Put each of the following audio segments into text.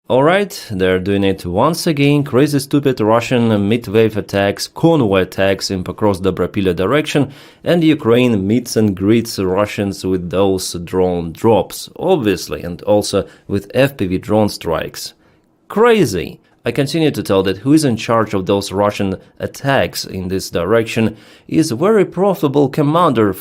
Alright, they're doing it once again. Crazy stupid Russian mid-wave attacks, convoy attacks in across the Brapila direction, and Ukraine meets and greets Russians with those drone drops, obviously, and also with FPV drone strikes. Crazy! I continue to tell that who is in charge of those Russian attacks in this direction is a very profitable commander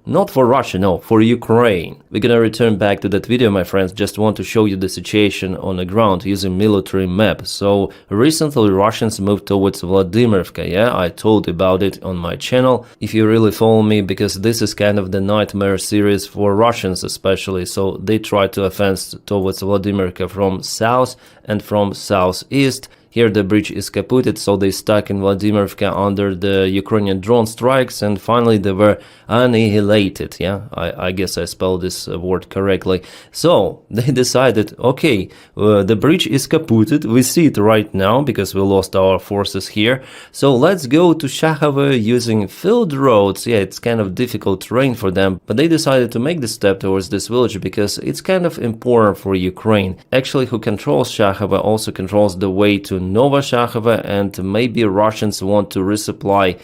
not for Russia, no, for Ukraine. We're gonna return back to that video, my friends. Just want to show you the situation on the ground using military map. So recently Russians moved towards Vladimirivka, yeah, I told about it on my channel. If you really follow me, because this is kind of the nightmare series for Russians especially, so they try to advance towards Vladimirivka from south and from southeast. Here the bridge is kaputted, so they stuck in Vladimirivka under the Ukrainian drone strikes, and finally they were annihilated. Yeah, I guess I spelled this word correctly. So they decided, okay, the bridge is kaputted. We see it right now because we lost our forces here. So let's go to Shakhova using field roads. Yeah, it's kind of difficult terrain for them, but they decided to make the step towards this village because it's kind of important for Ukraine. Actually, who controls Shakhova also controls the way to Nova Shakhova, and maybe Russians want to resupply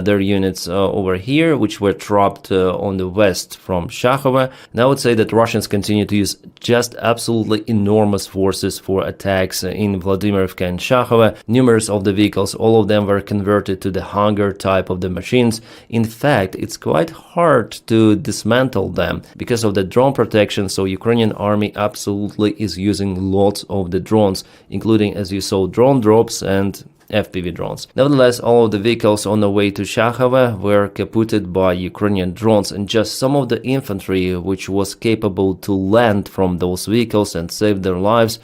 their units over here, which were trapped on the west from Shakhova. And I would say that Russians continue to use just absolutely enormous forces for attacks in Vladimirivka and Shakhova. Numerous of the vehicles, all of them were converted to the Hunger type of the machines. In fact, it's quite hard to dismantle them because of the drone protection, so Ukrainian army absolutely is using lots of the drones, including, as you saw, drone drops and FPV drones. Nevertheless, all of the vehicles on the way to Shakhova were kaputted by Ukrainian drones, and just some of the infantry which was capable to land from those vehicles and save their lives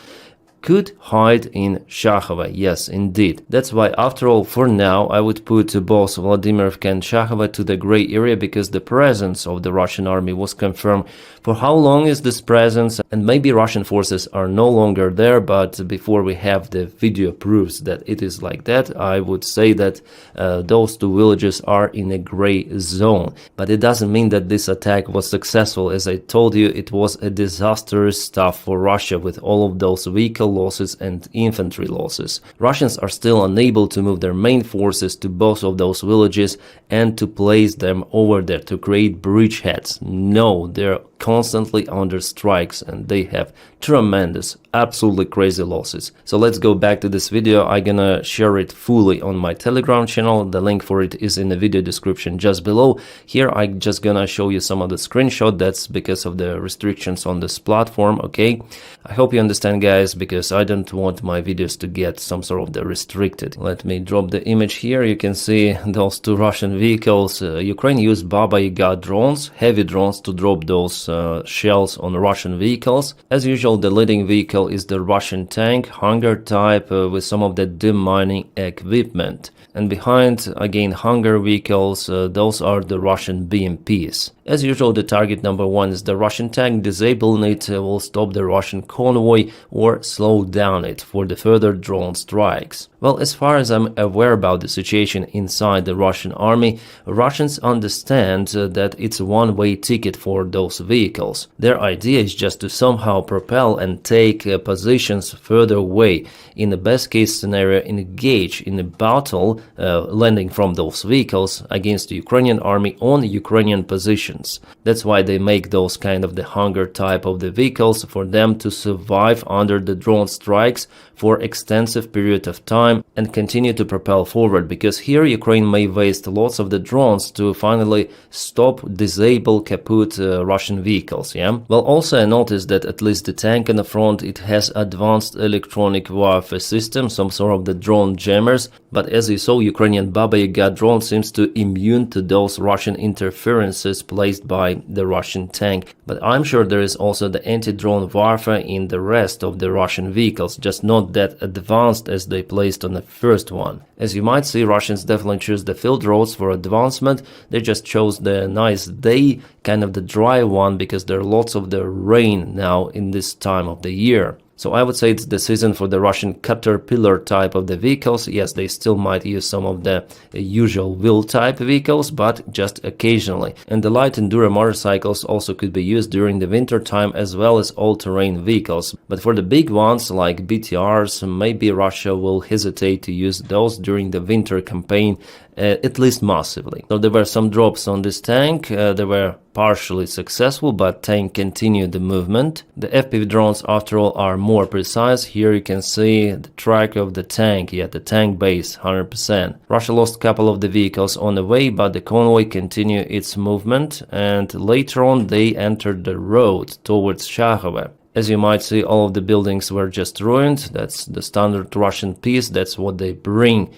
could hide in Shakhova. Yes, indeed. That's why, after all, for now, I would put both Vladimirivka and Shakhova to the gray area, because the presence of the Russian army was confirmed. For how long is this presence? And maybe Russian forces are no longer there, but before we have the video proofs that it is like that, I would say that those two villages are in a gray zone. But it doesn't mean that this attack was successful. As I told you, it was a disastrous stuff for Russia with all of those vehicle losses and infantry losses. Russians are still unable to move their main forces to both of those villages and to place them over there to create bridgeheads. No, they're constantly under strikes and they have tremendous, absolutely crazy losses. So let's go back to this video. I'm gonna share it fully on my Telegram channel. The link for it is in the video description just below. Here I'm just gonna show you some of the screenshot. That's because of the restrictions on this platform, okay? I hope you understand, guys, because I don't want my videos to get some sort of the restricted. Let me drop the image here. You can see those two Russian vehicles. Ukraine used Baba Yaga drones, heavy drones, to drop those shells on Russian vehicles. As usual, the leading vehicle is the Russian tank, Hunger type, with some of the demining equipment. And behind, again, Hunger vehicles, those are the Russian BMPs. As usual, the target number one is the Russian tank. Disabling it will stop the Russian convoy or slow down it for the further drone strikes. Well, as far as I'm aware about the situation inside the Russian army, Russians understand that it's a one-way ticket for those vehicles. Their idea is just to somehow propel and take positions further away. In the best case scenario, engage in a battle landing from those vehicles against the Ukrainian army on Ukrainian positions. That's why they make those kind of the Hunger type of the vehicles, for them to survive under the drone strikes for extensive period of time and continue to propel forward, because here Ukraine may waste lots of the drones to finally stop, disable, kaput Russian vehicles, yeah? Well, also I noticed that at least the tank in the front, it has advanced electronic warfare system, some sort of the drone jammers, but as you saw, Ukrainian Baba Yaga drone seems to immune to those Russian interferences placed by the Russian tank. But I'm sure there is also the anti-drone warfare in the rest of the Russian vehicles, just not that advanced as they placed on the first one. As you might see, Russians definitely choose the field roads for advancement. They just chose the nice day, kind of the dry one, because there are lots of the rain now in this time of the year. So I would say it's the season for the Russian Caterpillar type of the vehicles. Yes, they still might use some of the usual wheel type vehicles, but just occasionally. And the light enduro motorcycles also could be used during the winter time, as well as all-terrain vehicles. But for the big ones like BTRs, maybe Russia will hesitate to use those during the winter campaign, at least massively. So there were some drops on this tank. They were partially successful, but tank continued the movement. The FPV drones, after all, are more precise. Here you can see the track of the tank, the tank base, 100%. Russia lost a couple of the vehicles on the way, but the convoy continued its movement, and later on they entered the road towards Shakhove. As you might see, all of the buildings were just ruined. That's the standard Russian peace. That's what they bring,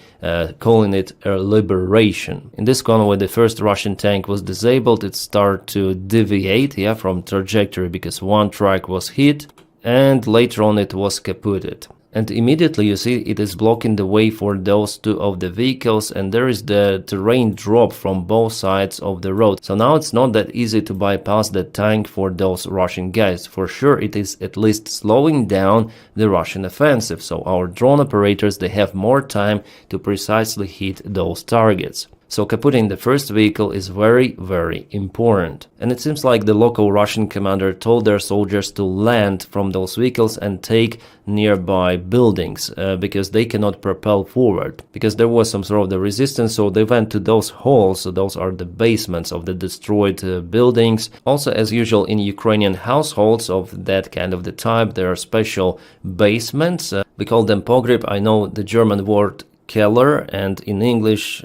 calling it a liberation. In this convoy, the first Russian tank was disabled. It started to deviate from trajectory because one track was hit, and later on it was kaputted. And immediately you see it is blocking the way for those two of the vehicles, and there is the terrain drop from both sides of the road. So now it's not that easy to bypass the tank for those Russian guys. For sure it is at least slowing down the Russian offensive, so our drone operators, they have more time to precisely hit those targets. So kaputting the first vehicle is very, very important. And it seems like the local Russian commander told their soldiers to land from those vehicles and take nearby buildings because they cannot propel forward. Because there was some sort of the resistance, so they went to those holes. So those are the basements of the destroyed buildings. Also, as usual in Ukrainian households of that kind of the type, there are special basements. We call them pogreb. I know the German word Keller, and in English,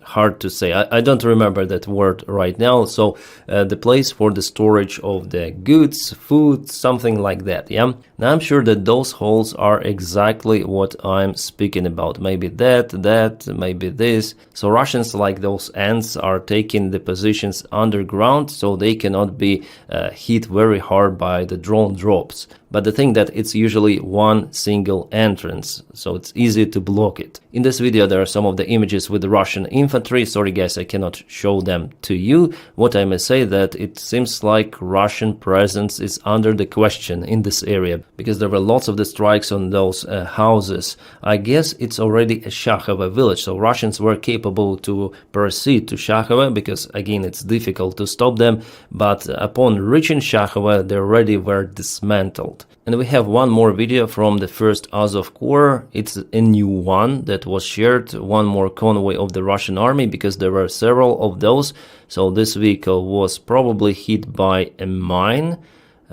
hard to say. I don't remember that word right now. So the place for the storage of the goods, food, something like that. Now I'm sure that those holes are exactly what I'm speaking about. Maybe that, maybe this. So Russians, like those ants, are taking the positions underground so they cannot be hit very hard by the drone drops. But the thing that it's usually one single entrance, so it's easy to block it. In this video there are some of the images with the Russian infantry. Sorry guys, I cannot show them to you. What I may say that it seems like Russian presence is under the question in this area, because there were lots of the strikes on those houses. I guess it's already a Shakhove village, so Russians were capable to proceed to Shakhove, because again it's difficult to stop them, but upon reaching Shakhove they already were dismantled. And we have one more video from the first Azov Corps. It's a new one that was shared, one more convoy of the Russian army, because there were several of those. So this vehicle was probably hit by a mine.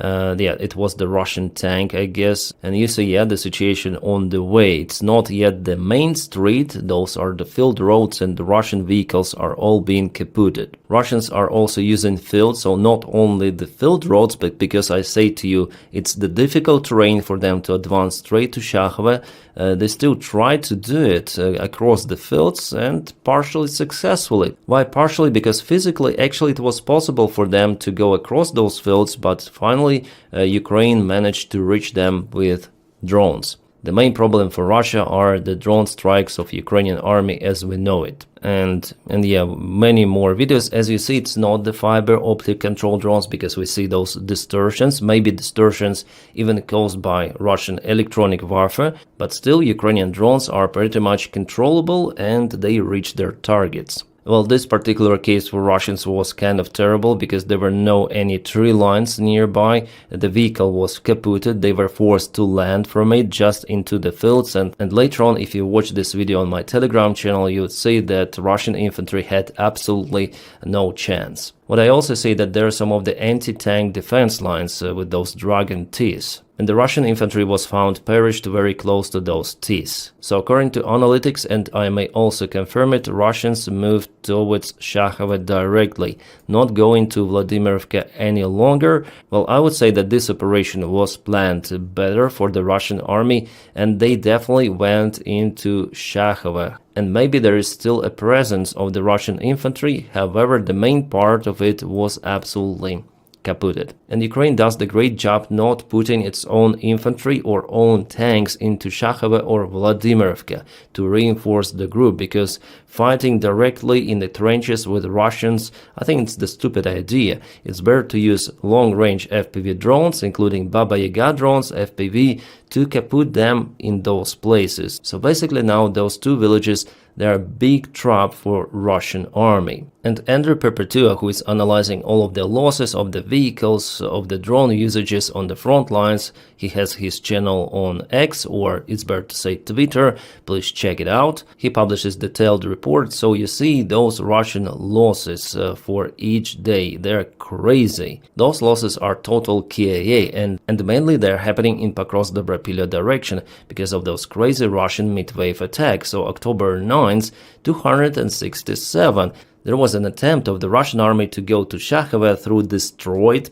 It was the Russian tank, I guess. And you see, the situation on the way. It's not yet the main street. Those are the field roads, and the Russian vehicles are all being kaputted. Russians are also using fields, so not only the field roads, but because I say to you, it's the difficult terrain for them to advance straight to Shakhove. They still try to do it across the fields, and partially successfully. Why partially? Because physically, actually, it was possible for them to go across those fields, but finally Ukraine managed to reach them with drones. The main problem for Russia are the drone strikes of Ukrainian army as we know it. And many more videos. As you see, it's not the fiber optic control drones, because we see those distortions, maybe distortions even caused by Russian electronic warfare, but still Ukrainian drones are pretty much controllable and they reach their targets. Well, this particular case for Russians was kind of terrible, because there were no any tree lines nearby. The vehicle was kaputted. They were forced to land from it just into the fields. And later on, if you watch this video on my Telegram channel, you would see that Russian infantry had absolutely no chance. What I also say that there are some of the anti-tank defense lines with those dragon teeth. And the Russian infantry was found perished very close to those teeth. So according to analytics, and I may also confirm it, Russians moved towards Shakhove directly, not going to Vladimirovka any longer. Well, I would say that this operation was planned better for the Russian army, and they definitely went into Shakhove. And maybe there is still a presence of the Russian infantry, however, the main part of it was absolutely kaputted. And Ukraine does the great job not putting its own infantry or own tanks into Shakhove or Vladimirovka to reinforce the group, because fighting directly in the trenches with Russians, I think it's the stupid idea. It's better to use long-range FPV drones, including Baba Yaga drones, FPV, to kaput them in those places. So basically now those two villages, they are a big trap for Russian army. And Andrew Perpetua, who is analyzing all of the losses of the vehicles, of the drone usages on the front lines, he has his channel on X, or it's better to say Twitter, please check it out. He publishes detailed reports, so you see those Russian losses for each day. They're crazy. Those losses are total KIA, and mainly they're happening in Pokrovsk-Dobrapilya direction because of those crazy Russian midwave attacks. So October 9th, 267. There was an attempt of the Russian army to go to Shakhova through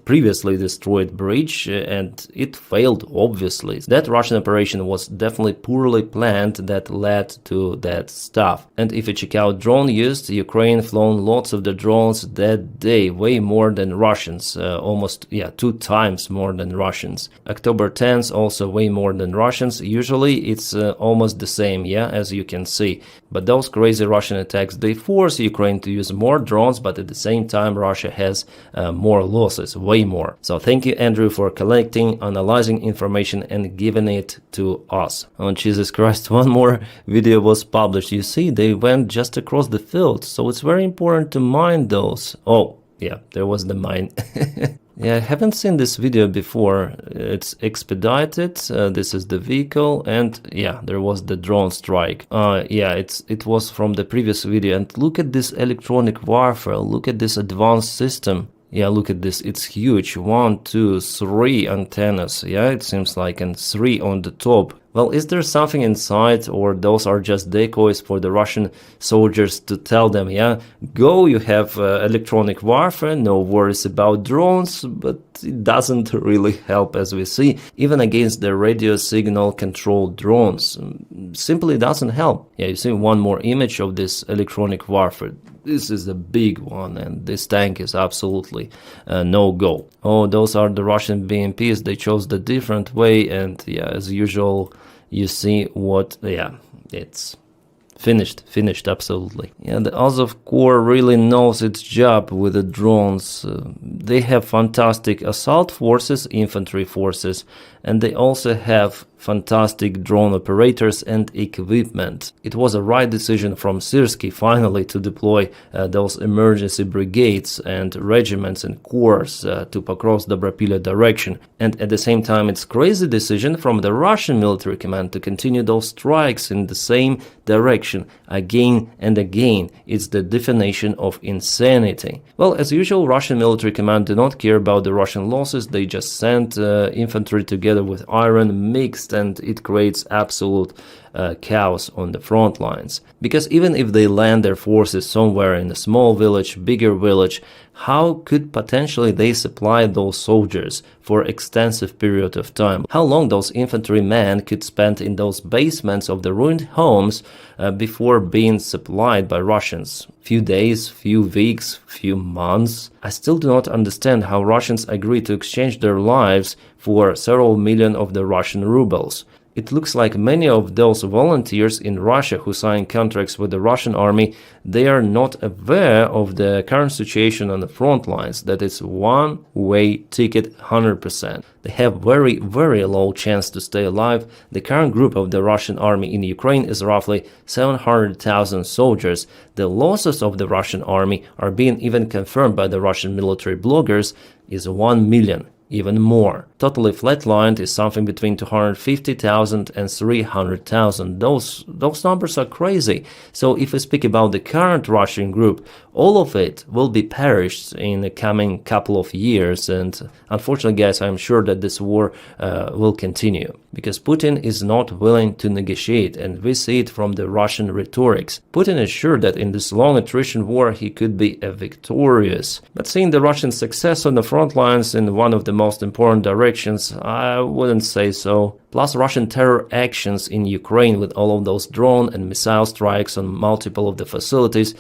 previously destroyed bridge, and it failed, obviously. That Russian operation was definitely poorly planned that led to that stuff. And if you check out drone used, Ukraine flown lots of the drones that day, way more than Russians, almost 2 times more than Russians. October 10th also way more than Russians. Usually it's almost the same, as you can see. But those crazy Russian attacks, they force Ukraine to use more drones, but at the same time Russia has more losses, way more. So thank you, Andrew, for collecting, analyzing information and giving it to us. Oh, Jesus Christ, one more video was published. You see, they went just across the field, so it's very important to mine those. Oh, yeah, there was the mine. Yeah, I haven't seen this video before. It's expedited. This is the vehicle, and yeah, there was the drone strike. It was from the previous video. And look at this electronic warfare. Look at this advanced system. Yeah, look at this. It's huge. 1, 2, 3 antennas. Yeah, it seems like, and 3 on the top. Well, is there something inside, or those are just decoys for the Russian soldiers to tell them, go, you have electronic warfare, no worries about drones, but it doesn't really help, as we see, even against the radio signal controlled drones. Simply doesn't help. Yeah, you see one more image of this electronic warfare. This is a big one, and this tank is absolutely no-go. Oh, those are the Russian BMPs. They chose the different way, and as usual, you see what, it's finished, absolutely. Yeah, the Azov Corps really knows its job with the drones. They have fantastic assault forces, infantry forces, and they also have fantastic drone operators and equipment. It was a right decision from Syrskyi finally to deploy those emergency brigades and regiments and corps to Pokrovsk-Dobrapilya direction. And at the same time, it's crazy decision from the Russian military command to continue those strikes in the same direction again and again. It's the definition of insanity. Well, as usual, Russian military command do not care about the Russian losses. They just send infantry together with iron mixed, and it creates absolute chaos on the front lines. Because even if they land their forces somewhere in a small village, bigger village, how could potentially they supply those soldiers for extensive period of time? How long those infantrymen could spend in those basements of the ruined homes before being supplied by Russians? Few days, few weeks, few months? I still do not understand how Russians agree to exchange their lives for several million of the Russian rubles. It looks like many of those volunteers in Russia who sign contracts with the Russian army, they are not aware of the current situation on the front lines, that it's one-way ticket 100%. They have very, very low chance to stay alive. The current group of the Russian army in Ukraine is roughly 700,000 soldiers. The losses of the Russian army are being even confirmed by the Russian military bloggers is 1 million. Even more. Totally flatlined is something between 250,000 and 300,000. Those numbers are crazy. So if we speak about the current Russian group, all of it will be perished in the coming couple of years. And unfortunately, guys, I'm sure that this war will continue. Because Putin is not willing to negotiate, and we see it from the Russian rhetorics. Putin is sure that in this long attrition war he could be victorious. But seeing the Russian success on the front lines in one of the most important directions, I wouldn't say so. Plus Russian terror actions in Ukraine with all of those drone and missile strikes on multiple of the facilities.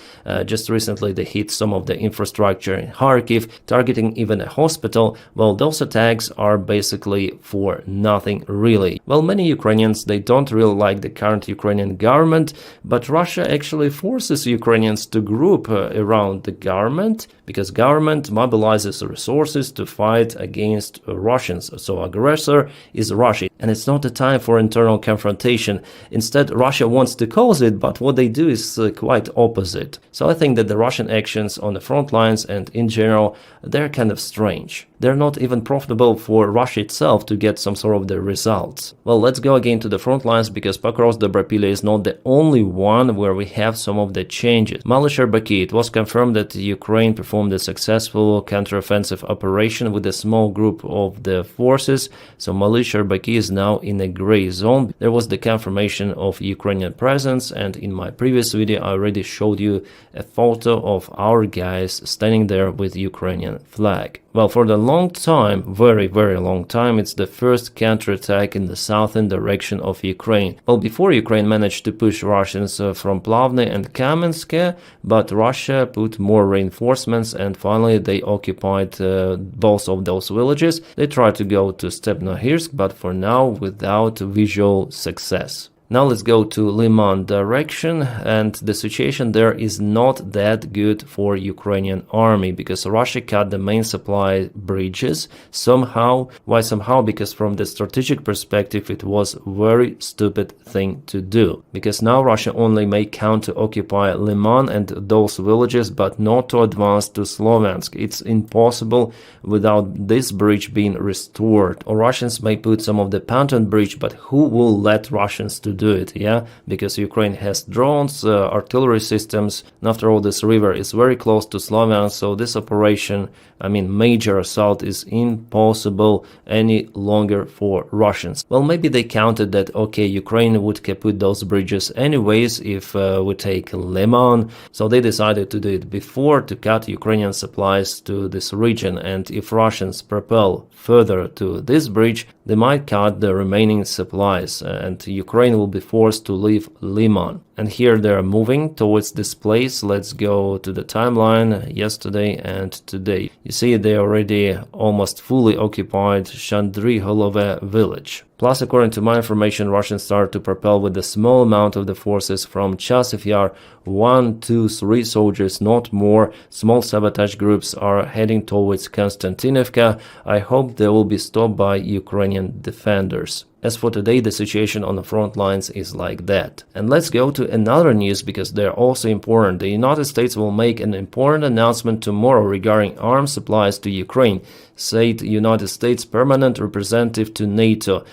Just recently they hit some of the infrastructure in Kharkiv, targeting even a hospital. Well, those attacks are basically for nothing really. Well, many Ukrainians, they don't really like the current Ukrainian government, but Russia actually forces Ukrainians to group around the government, because government mobilizes resources to fight against Russians. So aggressor is Russia. And it's not the time for internal confrontation. Instead, Russia wants to cause it, but what they do is quite opposite. So I think that the Russian actions on the front lines and in general, they're kind of strange. They're not even profitable for Russia itself to get some sort of the results. Well, let's go again to the front lines, because Pokrovsk-Dobrapilye is not the only one where we have some of the changes. Malish-Baki, it was confirmed that Ukraine performed a successful counteroffensive operation with a small group of the forces. So Malish-Baki is now in a gray zone. There was the confirmation of Ukrainian presence, and in my previous video I already showed you a photo of our guys standing there with Ukrainian flag. Well, for the long time, very long time, it's the first counterattack in the southern direction of Ukraine. Well, before Ukraine managed to push Russians from Plavny and Kamensk, but Russia put more reinforcements and finally they occupied both of those villages. They tried to go to Stepnohirsk, but for now without visual success. Now let's go to Liman direction, and the situation there is not that good for Ukrainian army, because Russia cut the main supply bridges somehow. Why somehow? Because from the strategic perspective it was a very stupid thing to do, because now Russia only may count to occupy Liman and those villages, but not to advance to Sloviansk. It's impossible without this bridge being restored. Or Russians may put some of the pontoon bridge, but who will let Russians to do it? Yeah, because Ukraine has drones, artillery systems, and after all this river is very close to Sloviansk, so this operation, I mean major assault, is impossible any longer for Russians. Well, maybe they counted that okay, Ukraine would put those bridges anyways if we take Liman, so they decided to do it before to cut Ukrainian supplies to this region, and if Russians propel further to this bridge, they might cut the remaining supplies and Ukraine will be forced to leave Liman. And here they are moving towards this place. Let's go to the timeline yesterday and today. You see they already almost fully occupied Shandriholovo village. Plus, according to my information, Russians start to propel with a small amount of the forces from Chasiv Yar, 1, 2, 3 soldiers, not more. Small sabotage groups are heading towards Konstantinovka. I hope they will be stopped by Ukrainian defenders. As for today, the situation on the front lines is like that. And let's go to another news, because they're also important. The United States will make an important announcement tomorrow regarding arms supplies to Ukraine, said United States Permanent Representative to NATO,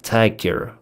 Whitaker,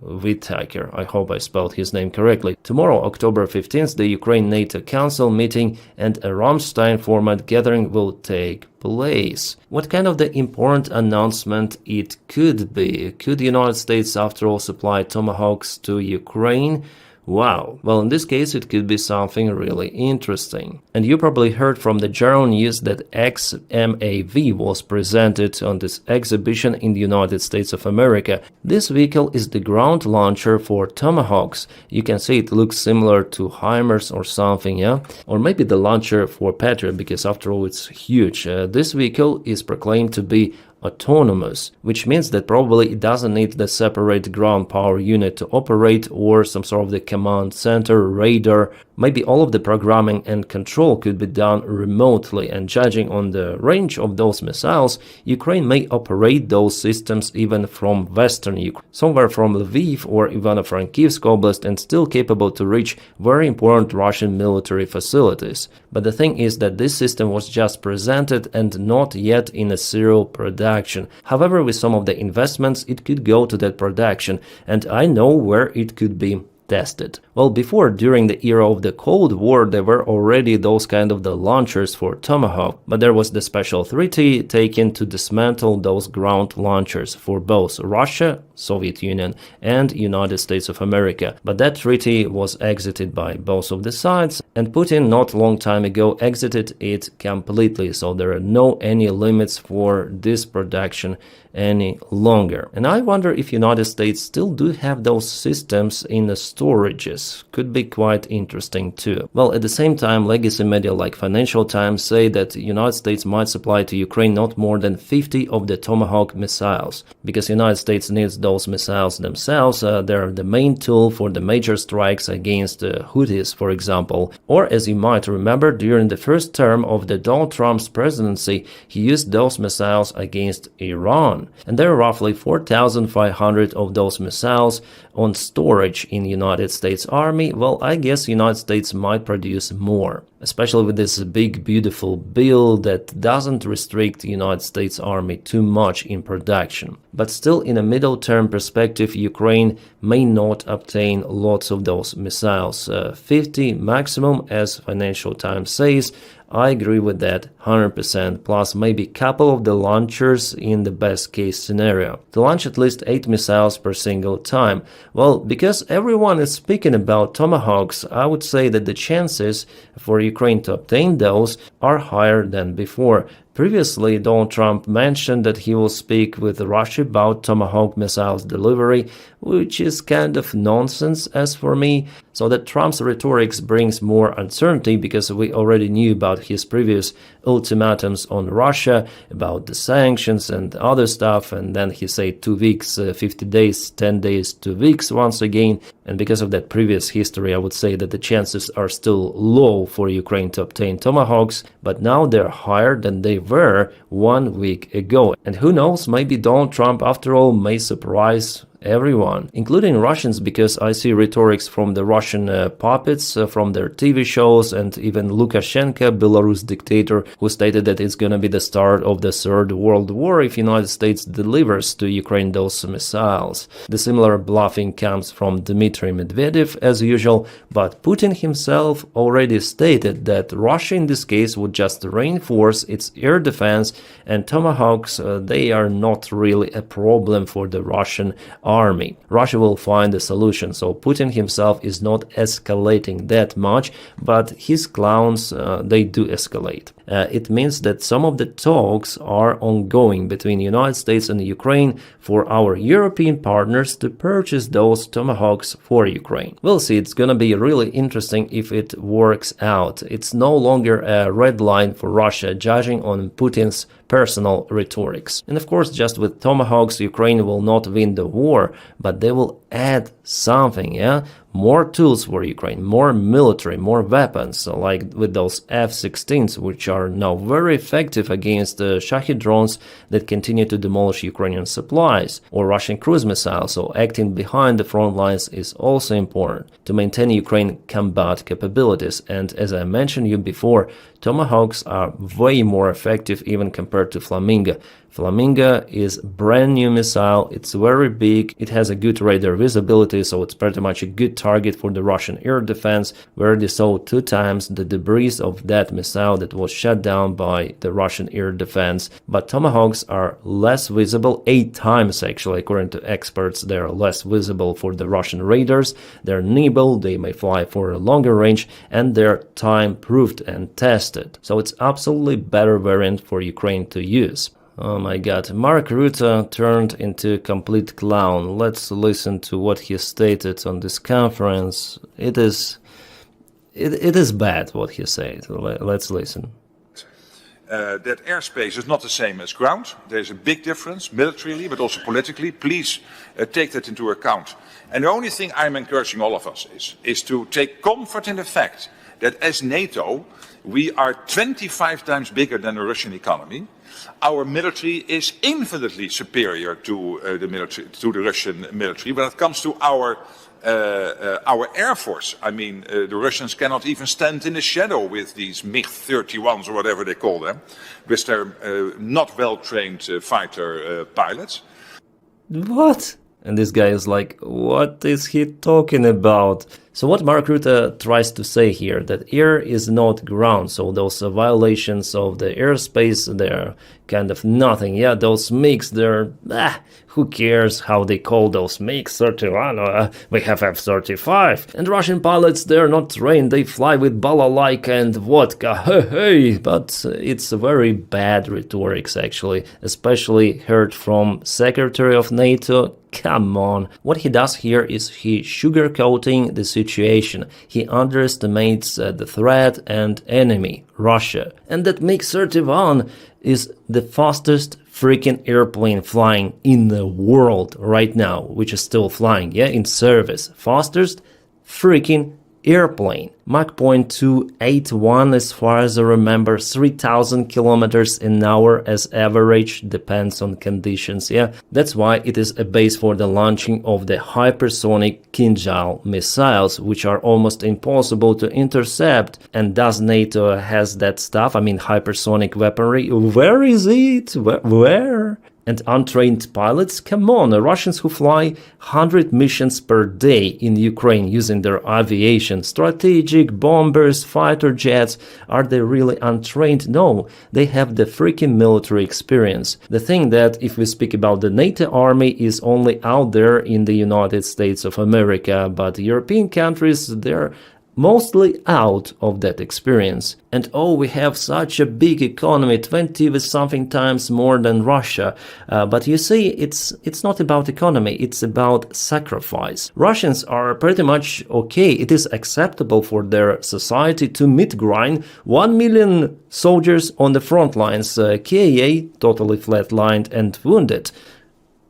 I hope I spelled his name correctly. Tomorrow, October 15th, the Ukraine-NATO Council meeting and a Ramstein format gathering will take place. What kind of the important announcement it could be? Could the United States after all supply Tomahawks to Ukraine? Wow. Well, in this case, it could be something really interesting. And you probably heard from the general news that XMAV was presented on this exhibition in the United States of America. This vehicle is the ground launcher for Tomahawks. You can see it looks similar to HIMARS or something, yeah? Or maybe the launcher for Patriot, because after all, it's huge. This vehicle is proclaimed to be autonomous, which means that probably it doesn't need the separate ground power unit to operate or some sort of the command center, radar. Maybe all of the programming and control could be done remotely, and judging on the range of those missiles, Ukraine may operate those systems even from Western Ukraine, somewhere from Lviv or Ivano-Frankivsk Oblast, and still capable to reach very important Russian military facilities. But the thing is that this system was just presented and not yet in a serial production. However, with some of the investments, it could go to that production, and I know where it could be tested. Well, before, during the era of the Cold War, there were already those kind of the launchers for Tomahawk, but there was the special treaty taken to dismantle those ground launchers for both Russia, Soviet Union, and United States of America. But that treaty was exited by both of the sides, and Putin not long time ago exited it completely, so there are no any limits for this production any longer. And I wonder if United States still do have those systems in the storages. Could be quite interesting too. Well, at the same time, legacy media like Financial Times say that the United States might supply to Ukraine not more than 50 of the Tomahawk missiles. Because the United States needs those missiles themselves, they're the main tool for the major strikes against Houthis, for example. Or as you might remember, during the first term of the Donald Trump's presidency, he used those missiles against Iran. And there are roughly 4,500 of those missiles on storage in the United States Army. Well, I guess the United States might produce more, especially with this big, beautiful bill that doesn't restrict the United States Army too much in production. But still, in a middle-term perspective, Ukraine may not obtain lots of those missiles. 50 maximum, as Financial Times says. I agree with that 100%, plus maybe a couple of the launchers in the best case scenario. To launch at least 8 missiles per single time. Well, because everyone is speaking about Tomahawks, I would say that the chances for Ukraine to obtain those are higher than before. Previously, Donald Trump mentioned that he will speak with Russia about Tomahawk missiles delivery, which is kind of nonsense as for me. So that Trump's rhetoric brings more uncertainty because we already knew about his previous ultimatums on Russia, about the sanctions and other stuff, and then he said 2 weeks, 50 days, 10 days, 2 weeks once again. And because of that previous history, I would say that the chances are still low for Ukraine to obtain Tomahawks, but now they're higher than they were 1 week ago. And who knows, maybe Donald Trump after all may surprise everyone, including Russians, because I see rhetorics from the Russian puppets from their TV shows, and even Lukashenko, Belarus dictator, who stated that it's going to be the start of the Third World War if United States delivers to Ukraine those missiles. The similar bluffing comes from Dmitry Medvedev as usual, but Putin himself already stated that Russia in this case would just reinforce its air defense, and Tomahawks, they are not really a problem for the Russian army. Russia will find a solution, so Putin himself is not escalating that much, but his clowns, they do escalate. It means that some of the talks are ongoing between the United States and Ukraine for our European partners to purchase those Tomahawks for Ukraine. We'll see, it's gonna be really interesting if it works out. It's no longer a red line for Russia, judging on Putin's personal rhetorics. And of course, just with Tomahawks, Ukraine will not win the war, but they will add something, yeah? More tools for Ukraine, more military, more weapons, like with those F-16s, which are now very effective against the Shahed drones that continue to demolish Ukrainian supplies, or Russian cruise missiles, so acting behind the front lines is also important to maintain Ukraine combat capabilities. And as I mentioned you before, Tomahawks are way more effective even compared to Flamingo. Flamingo is brand new missile, it's very big, it has a good radar visibility, so it's pretty much a good target for the Russian air defense. We already saw 2 times the debris of that missile that was shot down by the Russian air defense. But Tomahawks are less visible, 8 times actually, according to experts, they're less visible for the Russian radars. They're nimble, they may fly for a longer range, and they're time-proofed and tested. So it's absolutely better variant for Ukraine to use. Oh my god, Mark Rutte turned into a complete clown. Let's listen to what he stated on this conference. It is bad what he said. Let's listen. That airspace is not the same as ground. There's a big difference militarily, but also politically. Please take that into account. And the only thing I'm encouraging all of us is to take comfort in the fact that as NATO, we are 25 times bigger than the Russian economy. Our military is infinitely superior to the Russian military. When it comes to our air force, I mean, the Russians cannot even stand in the shadow with these MiG-31s or whatever they call them, with their not well-trained fighter pilots. What? And this guy is like, what is he talking about? So what Mark Rutte tries to say here, that air is not ground, so those violations of the airspace, they're kind of nothing. Yeah, those MiGs, they're, who cares how they call those MiGs 31, we have F-35. And Russian pilots, they're not trained, they fly with balalaika and vodka, hey. But it's very bad rhetorics actually, especially heard from Secretary of NATO. Come on. What he does here is he sugarcoating the situation. He underestimates the threat and enemy, Russia. And that MiG-31 is the fastest freaking airplane flying in the world right now, which is still flying, yeah, in service. Fastest freaking airplane. Mach 281, as far as I remember, 3,000 kilometers an hour as average, depends on conditions, yeah. That's why it is a base for the launching of the hypersonic Kinjal missiles, which are almost impossible to intercept. And does NATO has that stuff? I mean, hypersonic weaponry? Where is it? Where? And untrained pilots? Come on, the Russians who fly 100 missions per day in Ukraine using their aviation, strategic bombers, fighter jets, are they really untrained? No, they have the freaking military experience. The thing that, if we speak about the NATO army, is only out there in the United States of America, but European countries, they're mostly out of that experience. And oh, we have such a big economy, 20 with something times more than Russia. But you see, it's not about economy, it's about sacrifice. Russians are pretty much okay. It is acceptable for their society to meat-grind 1 million soldiers on the front lines, KIA totally flatlined and wounded.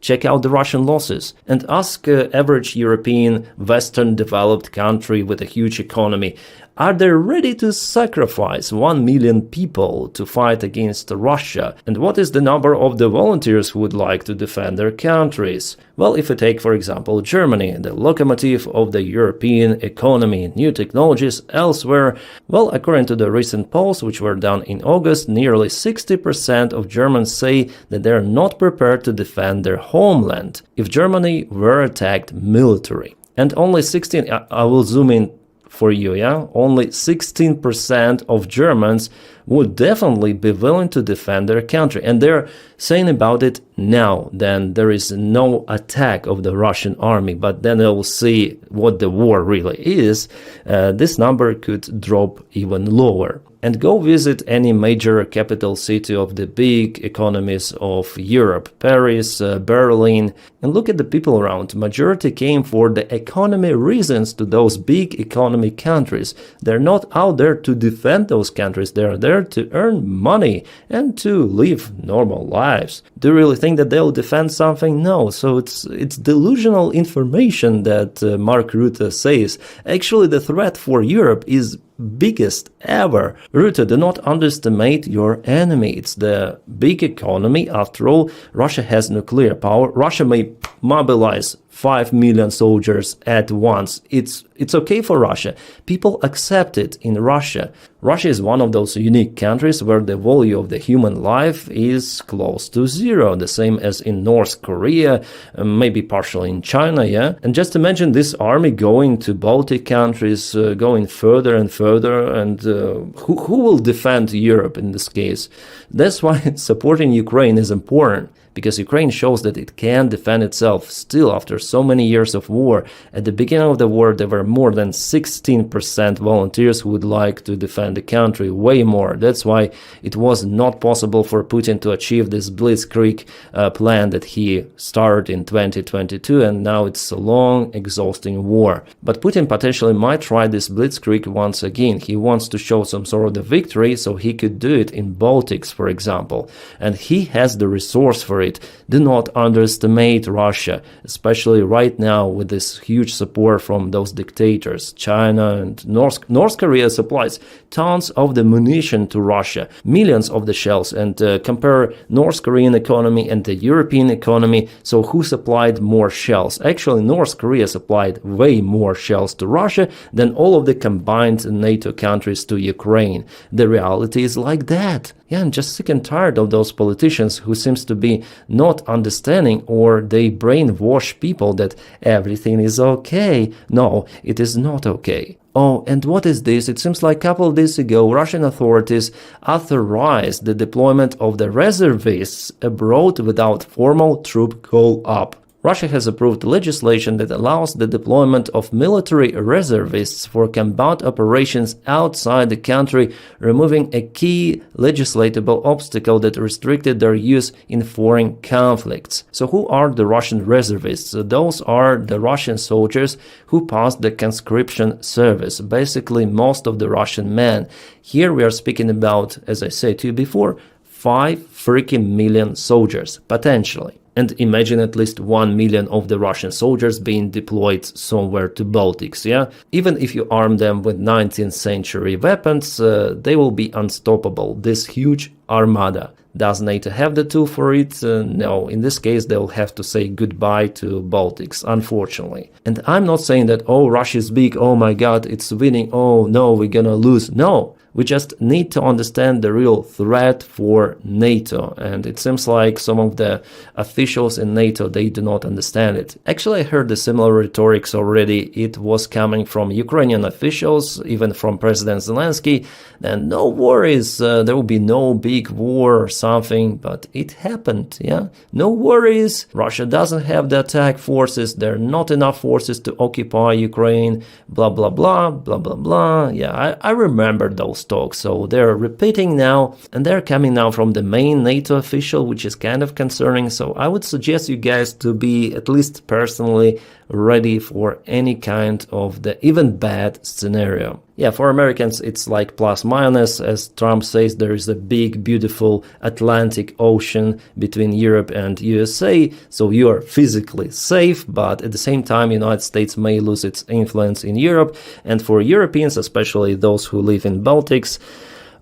Check out the Russian losses and ask average European, Western developed country with a huge economy, are they ready to sacrifice 1 million people to fight against Russia? And what is the number of the volunteers who would like to defend their countries? Well, if we take, for example, Germany, the locomotive of the European economy, new technologies elsewhere, well, according to the recent polls which were done in August, nearly 60% of Germans say that they are not prepared to defend their homeland if Germany were attacked militarily. And only 16, I will zoom in for you, yeah? Only 16% of Germans would definitely be willing to defend their country. And they're saying about it now, then there is no attack of the Russian army, but then they'll see what the war really is. This number could drop even lower. And go visit any major capital city of the big economies of Europe, Paris, Berlin, and look at the people around. Majority came for the economy reasons to those big economy countries. They're not out there to defend those countries, they're there to earn money and to live normal lives. Do you really think that they'll defend something? No, so it's delusional information that Mark Rutte says. Actually, the threat for Europe is biggest ever. Rutte, do not underestimate your enemy. It's the big economy. After all, Russia has nuclear power. Russia may mobilize 5 million soldiers at once. It's okay for Russia. People accept it in Russia. Russia is one of those unique countries where the value of the human life is close to zero, the same as in North Korea, maybe partially in China, yeah? And just imagine this army going to Baltic countries, going further and further, and who will defend Europe in this case? That's why supporting Ukraine is important, because Ukraine shows that it can defend itself still after so many years of war. At the beginning of the war, there were more than 16% volunteers who would like to defend the country, way more. That's why it was not possible for Putin to achieve this blitzkrieg plan that he started in 2022, and now it's a long, exhausting war. But Putin potentially might try this blitzkrieg once again. He wants to show some sort of the victory, so he could do it in Baltics, for example. And he has the resource for it. Do not underestimate Russia, especially right now with this huge support from those dictators. China and North Korea supplies tons of the munition to Russia, millions of the shells, and compare North Korean economy and the European economy. So who supplied more shells? Actually, North Korea supplied way more shells to Russia than all of the combined NATO countries to Ukraine. The reality is like that. Yeah, I'm just sick and tired of those politicians who seems to be not understanding, or they brainwash people that everything is okay. No, it is not okay. Oh, and what is this? It seems like a couple of days ago, Russian authorities authorized the deployment of the reservists abroad without formal troop call-up. Russia has approved legislation that allows the deployment of military reservists for combat operations outside the country, removing a key legislatable obstacle that restricted their use in foreign conflicts. So who are the Russian reservists? Those are the Russian soldiers who passed the conscription service, basically most of the Russian men. Here we are speaking about, as I said to you before, 5 freaking million soldiers, potentially. And imagine at least 1 million of the Russian soldiers being deployed somewhere to Baltics, yeah? Even if you arm them with 19th century weapons, they will be unstoppable, this huge armada. Does NATO have the tool for it? No, in this case they'll have to say goodbye to Baltics, unfortunately. And I'm not saying that, oh, Russia is big, oh my god, it's winning, oh no, we're gonna lose. No. We just need to understand the real threat for NATO, and it seems like some of the officials in NATO, they do not understand it. Actually, I heard the similar rhetorics already. It was coming from Ukrainian officials, even from President Zelensky, and no worries, there will be no big war or something, but it happened, yeah? No worries, Russia doesn't have the attack forces, there are not enough forces to occupy Ukraine, blah, blah, blah, blah, blah, blah. Yeah, I remember those talks. So they're repeating now, and they're coming now from the main NATO official, which is kind of concerning. So I would suggest you guys to be at least personally ready for any kind of the even bad scenario. Yeah, for Americans it's like plus minus. As Trump says, there is a big beautiful Atlantic Ocean between Europe and USA, so you are physically safe, but at the same time United States may lose its influence in Europe. And for Europeans, especially those who live in Baltics,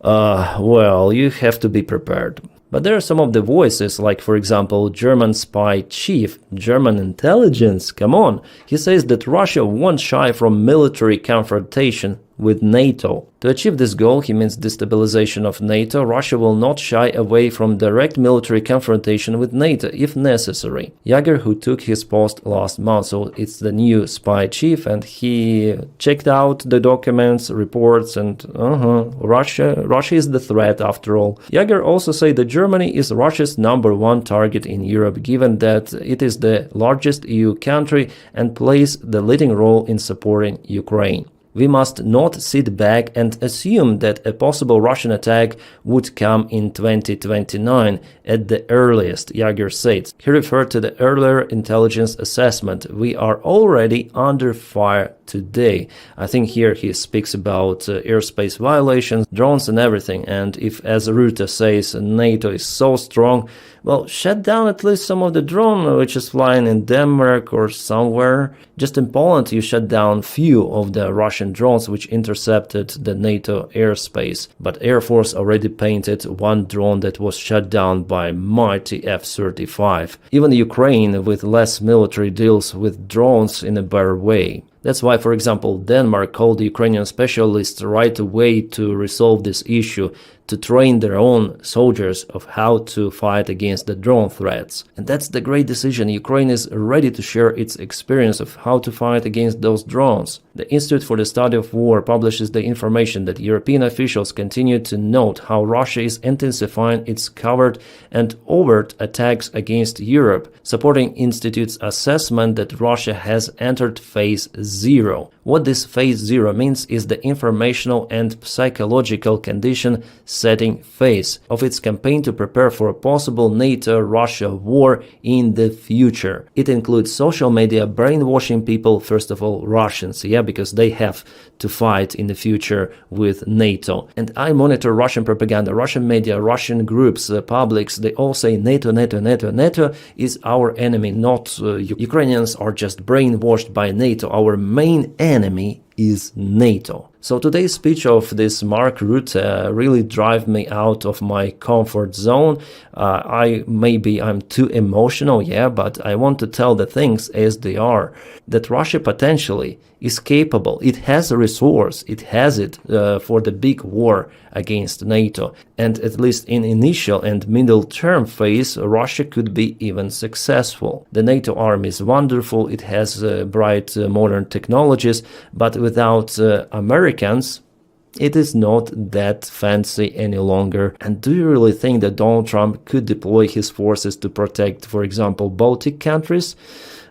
well, you have to be prepared. But there are some of the voices, like for example, German spy chief, German intelligence, come on. He says that Russia won't shy from military confrontation with NATO. To achieve this goal, he means destabilization of NATO, Russia will not shy away from direct military confrontation with NATO if necessary. Yager, who took his post last month, so it's the new spy chief, and he checked out the documents, reports, and Russia is the threat after all. Yager also said that Germany is Russia's #1 target in Europe, given that it is the largest EU country and plays the leading role in supporting Ukraine. We must not sit back and assume that a possible Russian attack would come in 2029 at the earliest, Yager said. He referred to the earlier intelligence assessment. We are already under fire today. I think here he speaks about airspace violations, drones and everything. And if, as Rutte says, NATO is so strong, well, shut down at least some of the drone which is flying in Denmark or somewhere. Just in Poland you shut down few of the Russian drones which intercepted the NATO airspace. But Air Force already painted one drone that was shut down by mighty F-35. Even Ukraine with less military deals with drones in a better way. That's why, for example, Denmark called the Ukrainian specialists right away to resolve this issue, to train their own soldiers of how to fight against the drone threats. And that's the great decision. Ukraine is ready to share its experience of how to fight against those drones. The Institute for the Study of War publishes the information that European officials continue to note how Russia is intensifying its covert and overt attacks against Europe, supporting Institute's assessment that Russia has entered phase 0. What this phase 0 means is the informational and psychological condition setting phase of its campaign to prepare for a possible NATO-Russia war in the future. It includes social media, brainwashing people, first of all Russians, because they have to fight in the future with NATO. And I monitor Russian propaganda, Russian media, Russian groups, publics, they all say NATO, NATO, NATO, NATO is our enemy, not Ukrainians are just brainwashed by NATO. Our main enemy is NATO. So today's speech of this Mark Rutte really drive me out of my comfort zone. I'm too emotional, yeah, but I want to tell the things as they are. That Russia potentially is capable, it has a resource, it has it for the big war against NATO. And at least in initial and middle term phase, Russia could be even successful. The NATO army is wonderful, it has bright modern technologies, but without Americans, it is not that fancy any longer. And do you really think that Donald Trump could deploy his forces to protect, for example, Baltic countries?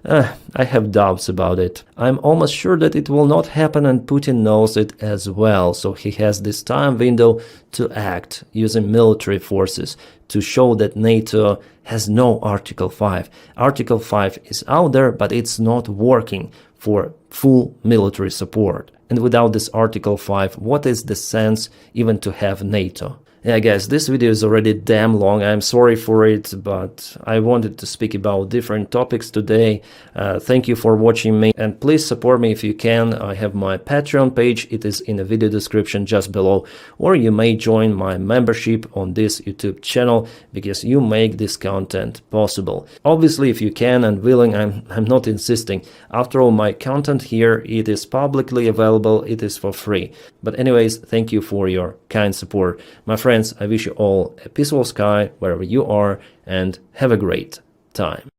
I have doubts about it. I'm almost sure that it will not happen, and Putin knows it as well, so he has this time window to act using military forces to show that NATO has no Article 5. Article 5 is out there, but it's not working for full military support. And without this Article 5, what is the sense even to have NATO? Yeah, guys, this video is already damn long. I'm sorry for it, but I wanted to speak about different topics today. Thank you for watching me, and please support me if you can. I have my Patreon page. It is in the video description just below, or you may join my membership on this YouTube channel because you make this content possible. Obviously, if you can and willing, I'm not insisting. After all, my content here, it is publicly available. It is for free. But anyways, thank you for your kind support. My friends, I wish you all a peaceful sky wherever you are, and have a great time.